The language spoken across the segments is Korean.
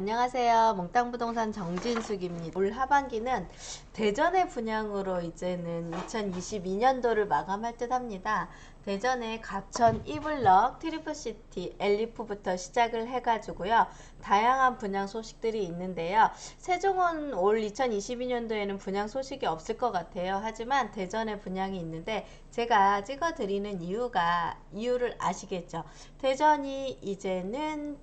안녕하세요. 몽땅부동산 정진숙입니다. 올 하반기는 대전의 분양으로 이제는 2022년도를 마감할 듯 합니다. 대전의 갑천 이블럭, 트리플시티, 엘리프부터 시작을 해가지고요. 다양한 분양 소식들이 있는데요. 세종은 올 2022년도에는 분양 소식이 없을 것 같아요. 하지만 대전에 분양이 있는데 제가 찍어드리는 이유를 아시겠죠? 대전이 이제는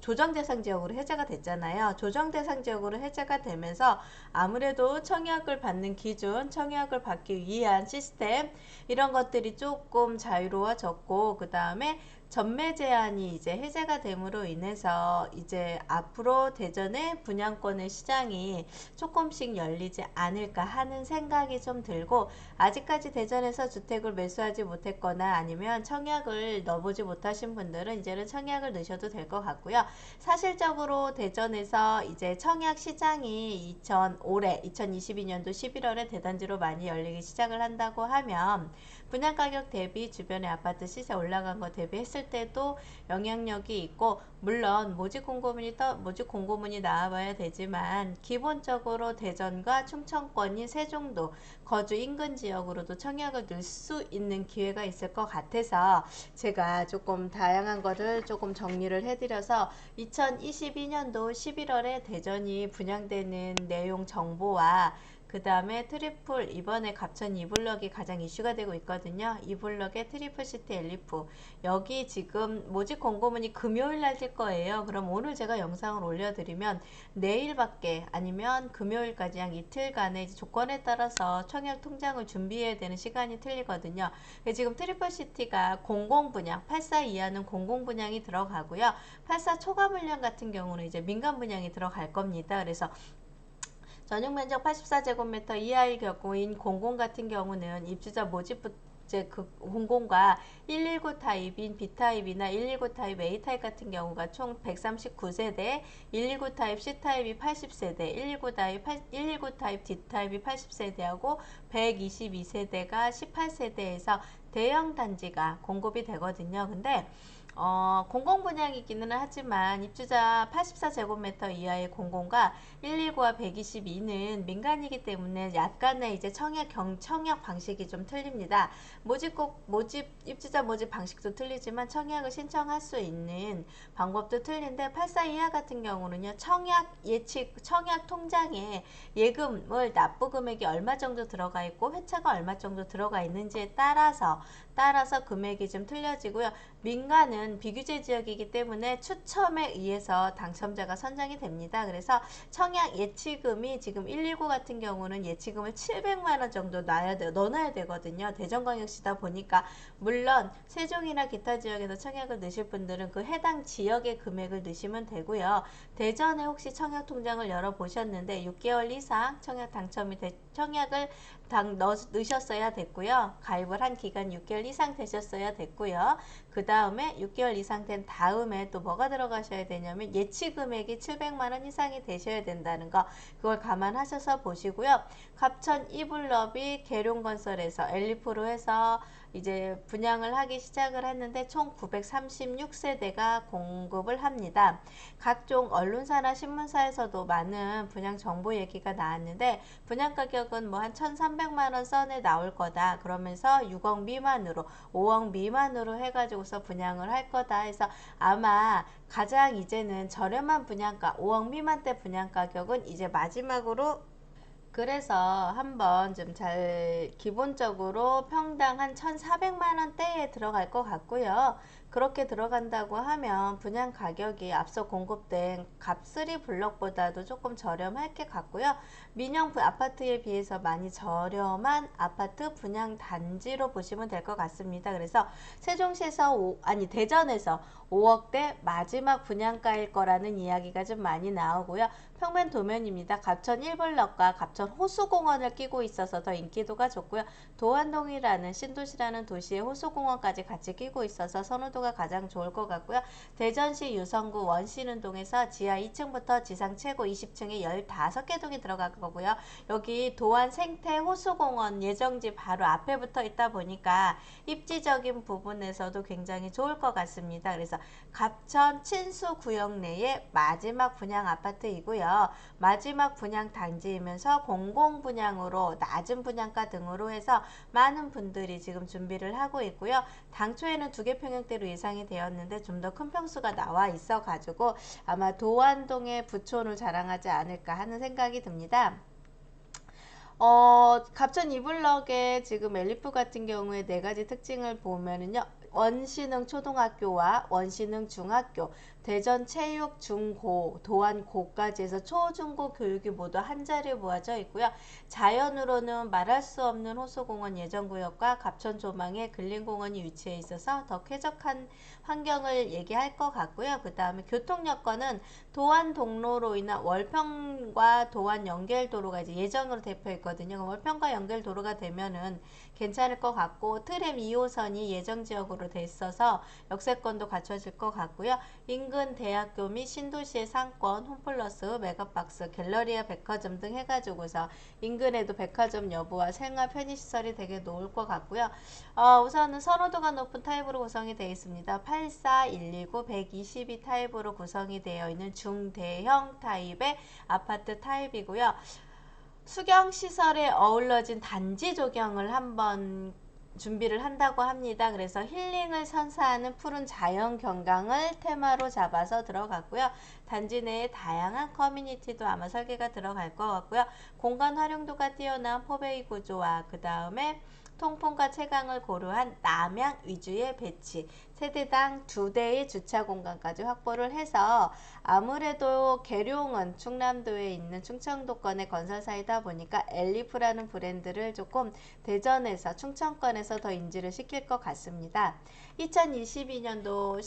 조정대상 지역으로 해제가 됐잖아요. 조정대상 지역으로 해제가 되면서 아무래도 청약을 받는 기준, 청약을 받기 위한 시스템 이런 것들이 조금 자유로워졌고, 그 다음에 전매 제한이 이제 해제가 됨으로 인해서 이제 앞으로 대전의 분양권의 시장이 조금씩 열리지 않을까 하는 생각이 좀 들고, 아직까지 대전에서 주택을 매수하지 못했거나 아니면 청약을 넣어보지 못하신 분들은 이제는 청약을 넣으셔도 될 것 같고요. 사실적으로 대전에서 이제 청약 시장이 올해 2022년도 11월에 대단지로 많이 열리기 시작을 한다고 하면 분양가격 대비 주변의 아파트 시세 올라간 거 대비했을 때도 영향력이 있고, 물론 모집 공고문이 나와봐야 되지만 기본적으로 대전과 충청권인 세종도 거주 인근 지역으로도 청약을 넣을 수 있는 기회가 있을 것 같아서 제가 조금 다양한 거를 조금 정리를 해드려서 2022년도 11월에 대전이 분양되는 내용 정보와 그 다음에 트리플, 이번에 갑천 이블럭이 가장 이슈가 되고 있거든요. 이블럭의 트리플시티 엘리프, 여기 지금 모집 공고문이 금요일 날 뜰 거예요. 그럼 오늘 제가 영상을 올려드리면 내일밖에 아니면 금요일까지 약 이틀간의 조건에 따라서 청약 통장을 준비해야 되는 시간이 틀리거든요. 지금 트리플시티가 공공분양, 84 이하는 공공분양이 들어가고요. 84 초과 분양 같은 경우는 이제 민간 분양이 들어갈 겁니다. 그래서 전용면적 84제곱미터 이하의 경우인 공공 같은 경우는 입주자 모집부터 그 공공과 119 타입인 B타입이나 119 타입 A타입 같은 경우가 총 139세대, 119 타입 C타입이 80세대, 119 타입 D타입이 80세대하고 122세대가 18세대에서 대형 단지가 공급이 되거든요. 근데 공공분양이기는 하지만 입주자 84제곱미터 이하의 공공과 119와 122는 민간이기 때문에 약간의 이제 청약 방식이 좀 틀립니다. 입주자 모집 방식도 틀리지만 청약을 신청할 수 있는 방법도 틀린데, 84 이하 같은 경우는요, 청약 통장에 예금을 납부 금액이 얼마 정도 들어가 있고 회차가 얼마 정도 들어가 있는지에 따라서 금액이 좀 틀려지고요. 민간은 비규제 지역이기 때문에 추첨에 의해서 당첨자가 선정이 됩니다. 그래서 청약 예치금이 지금 119 같은 경우는 예치금을 700만원 정도 넣어놔야 되거든요. 대전광역시다 보니까. 물론 세종이나 기타 지역에서 청약을 넣으실 분들은 그 해당 지역의 금액을 넣으시면 되고요. 대전에 혹시 청약 통장을 열어보셨는데 6개월 이상 청약을 넣으셨어야 됐고요. 가입을 한 기간 6개월 이상 되셨어야 됐고요. 그 다음에 6개월 이상 된 다음에 또 뭐가 들어가셔야 되냐면 예치 금액이 700만원 이상이 되셔야 된다는 거, 그걸 감안하셔서 보시고요. 갑천 이블럭이 계룡건설에서 엘리프로 해서 이제 분양을 하기 시작을 했는데 총 936세대가 공급을 합니다. 각종 언론사나 신문사에서도 많은 분양 정보 얘기가 나왔는데, 분양 가격은 뭐 한 1300만원 선에 나올 거다 그러면서 6억 미만으로 5억 미만으로 해가지고서 분양을 할 거다 해서 아마 가장 이제는 저렴한 분양가 5억 미만대 분양 가격은 이제 마지막으로, 그래서 한번 좀 기본적으로 평당 한 1,400만원대에 들어갈 것 같고요. 그렇게 들어간다고 하면 분양 가격이 앞서 공급된 갑3 블럭보다도 조금 저렴할 것 같고요. 민영 아파트에 비해서 많이 저렴한 아파트 분양 단지로 보시면 될 것 같습니다. 그래서 대전에서 5억대 마지막 분양가일 거라는 이야기가 좀 많이 나오고요. 평면 도면입니다. 갑천 1블럭과 갑천 호수공원을 끼고 있어서 더 인기도가 좋고요. 도안동이라는 신도시라는 도시의 호수공원까지 같이 끼고 있어서 선호도가 활용도가 가장 좋을 것 같고요. 대전시 유성구 원신운동에서 지하 2층부터 지상 최고 20층에 15개 동이 들어갈 거고요. 여기 도안 생태 호수공원 예정지 바로 앞에 붙어 있다 보니까 입지적인 부분에서도 굉장히 좋을 것 같습니다. 그래서 갑천 친수구역 내의 마지막 분양 아파트이고요. 마지막 분양 단지이면서 공공분양으로 낮은 분양가 등으로 해서 많은 분들이 지금 준비를 하고 있고요. 당초에는 2개 평형대로 예상이 되었는데 좀 더 큰 평수가 나와 있어 가지고 아마 도안동의 부촌을 자랑하지 않을까 하는 생각이 듭니다. 갑천 이블럭의 지금 엘리프 같은 경우에 4가지 특징을 보면은요. 원신흥 초등학교와 원신흥 중학교, 대전 체육 중고, 도안 고까지 해서 초중고 교육이 모두 한 자리에 모아져 있고요. 자연으로는 말할 수 없는 호수공원 예정구역과 갑천 조망에 근린공원이 위치해 있어서 더 쾌적한 환경을 얘기할 것 같고요. 그 다음에 교통 여건은 도안 동로로 인한 월평과 도안 연결도로가 이제 예정으로 대표 있거든요. 월평과 연결도로가 되면은 괜찮을 것 같고 트램 2호선이 예정 지역으로 돼 있어서 역세권도 갖춰질 것 같고요. 인근 대학교 및 신도시의 상권, 홈플러스, 메가박스, 갤러리아 백화점 등 해가지고서 인근에도 백화점 여부와 생활 편의시설이 되게 놓을 것 같고요. 우선은 선호도가 높은 타입으로 구성이 되어 있습니다. 84, 129, 122 타입으로 구성이 되어 있는 중대형 타입의 아파트 타입이고요. 수경시설에 어우러진 단지 조경을 한번 준비를 한다고 합니다. 그래서 힐링을 선사하는 푸른 자연 경강을 테마로 잡아서 들어갔고요. 단지 내에 다양한 커뮤니티도 아마 설계가 들어갈 것 같고요. 공간 활용도가 뛰어난 포베이 구조와 그 다음에 통풍과 채광을 고려한 남향 위주의 배치, 세대당 2대의 주차 공간까지 확보를 해서 아무래도 계룡은 충남도에 있는 충청도권의 건설사이다 보니까 엘리프라는 브랜드를 조금 대전에서 충청권에서 더 인지를 시킬 것 같습니다. 2022년도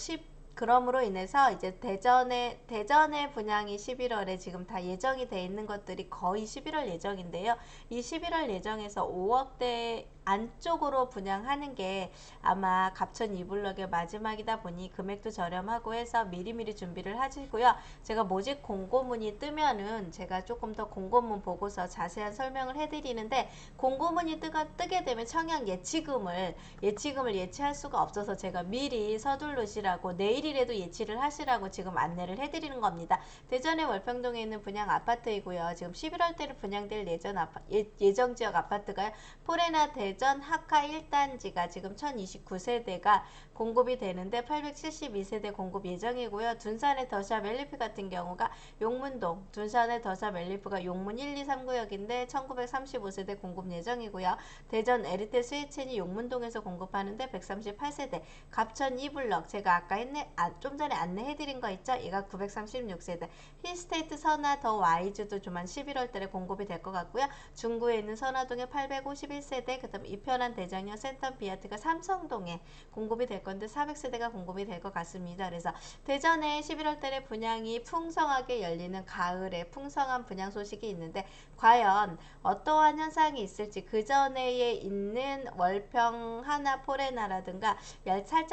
그럼으로 인해서 이제 대전의 분양이 11월에 지금 다 예정이 돼 있는 것들이 거의 11월 예정인데요. 이 11월 예정에서 5억대 안쪽으로 분양하는 게 아마 갑천 이블럭의 마지막이다 보니 금액도 저렴하고 해서 미리미리 준비를 하시고요. 제가 모집 공고문이 뜨면은 제가 조금 더 공고문 보고서 자세한 설명을 해드리는데 공고문이 뜨게 되면 청약 예치금을 예치할 수가 없어서 제가 미리 서둘르시라고 내일이라도 예치를 하시라고 지금 안내를 해드리는 겁니다. 대전의 월평동에 있는 분양 아파트이고요. 지금 11월달에 분양될 예정 지역 아파트가 포레나 대전 하카 1단지가 지금 1029세대가 공급이 되는데 872세대 공급 예정이고요. 둔산의 더샵 엘리프 같은 경우가 용문동, 둔산의 더샵 엘리프가 용문 1, 2, 3구역인데 1935세대 공급 예정이고요. 대전 에리테 스위첸이 용문동에서 공급하는데 138세대, 갑천 이블럭 제가 아까 좀 전에 안내해드린 거 있죠? 얘가 936세대, 힐스테이트 선화 더 와이즈도 조만 11월달에 공급이 될 것 같고요. 중구에 있는 선화동에 851세대, 그 다음 이편한 대장역 센텀 비아트가 삼성동에 공급이 될 건데 400세대가 공급이 될 것 같습니다. 그래서 대전에 11월달에 분양이 풍성하게 열리는 가을에 풍성한 분양 소식이 있는데 과연 어떠한 현상이 있을지 그 전에 있는 월평 하나 포레나라든가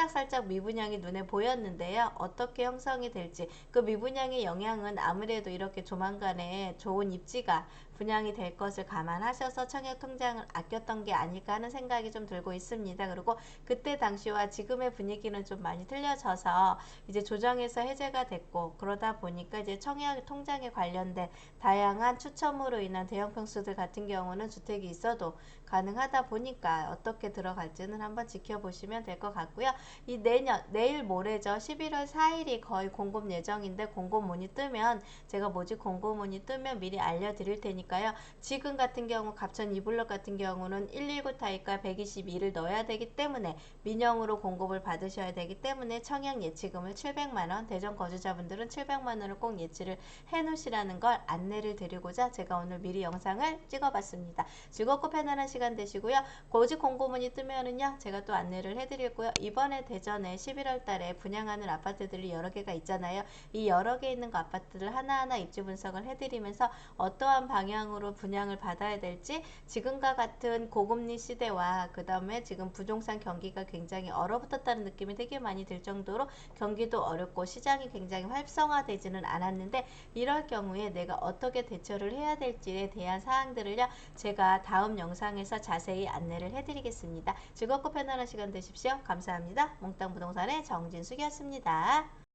살짝 미분양이 눈에 보였는데요. 어떻게 형성이 될지 그 미분양의 영향은 아무래도 이렇게 조만간에 좋은 입지가 분양이 될 것을 감안하셔서 청약 통장을 아꼈던 게 아닐까 하는 생각이 좀 들고 있습니다. 그리고 그때 당시와 지금의 분위기는 좀 많이 틀려져서 이제 조정에서 해제가 됐고 그러다 보니까 이제 청약 통장에 관련된 다양한 추첨으로 인한 대형 평수들 같은 경우는 주택이 있어도 가능하다 보니까 어떻게 들어갈지는 한번 지켜보시면 될 것 같고요. 내일 모레죠. 11월 4일이 거의 공급 예정인데 공고문이 뜨면 제가 모집 공고문이 뜨면 미리 알려드릴 테니까요. 지금 같은 경우 갑천 이블럭 같은 경우는 119 타입과 122를 넣어야 되기 때문에 민영으로 공급을 받으셔야 되기 때문에 청약 예치금을 700만원, 대전 거주자분들은 700만원을 꼭 예치를 해놓으시라는 걸 안내를 드리고자 제가 오늘 미리 영상을 찍어봤습니다. 즐겁고 편안한 시간 시간 되시고요. 고지 공고문이 뜨면은요, 제가 또 안내를 해드리고요. 이번에 대전에 11월 달에 분양하는 아파트들이 여러 개가 있잖아요. 이 여러 개 있는 그 아파트를 하나하나 입지 분석을 해드리면서 어떠한 방향으로 분양을 받아야 될지, 지금과 같은 고금리 시대와 그 다음에 지금 부동산 경기가 굉장히 얼어붙었다는 느낌이 되게 많이 들 정도로 경기도 어렵고 시장이 굉장히 활성화되지는 않았는데, 이럴 경우에 내가 어떻게 대처를 해야 될지에 대한 사항들을요, 제가 다음 영상에서 자세히 안내를 해드리겠습니다. 즐겁고 편안한 시간 되십시오. 감사합니다. 몽땅 부동산의 정진숙이었습니다.